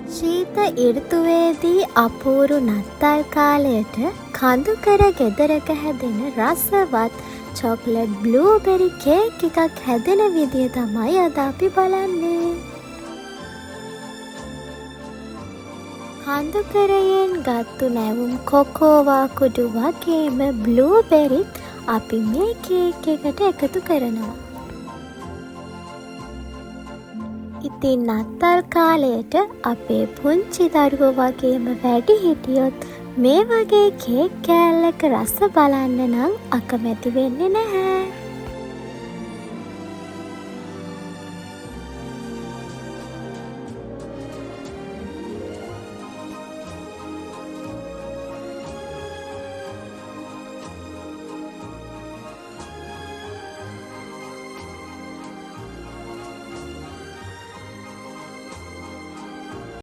ශීත ඍතුවේදී අපූරු නත්තල් කාලයට කඳුකර ගෙදරක හැදෙන රසවත් චොක්ලට් බ්ලූබෙරි කේක් එකක් හැදෙන විදිය තමයි අද අපි බලන්නේ. කඳුකරයෙන් ගත්තු නැවුම් කොකෝවා කුඩු වගේම බ්ලූබෙරිත් අපි මේ කේක් එකට එකතු කරනවා. ඉතින් නත්තල් කාලයට අපේ පුංචි දරුවෝ වගේම වැඩිහිටියොත් මේ වගේ කේක් කෑල්ලක රස බලන්න නම් අකමැති වෙන්නේ නැහැ.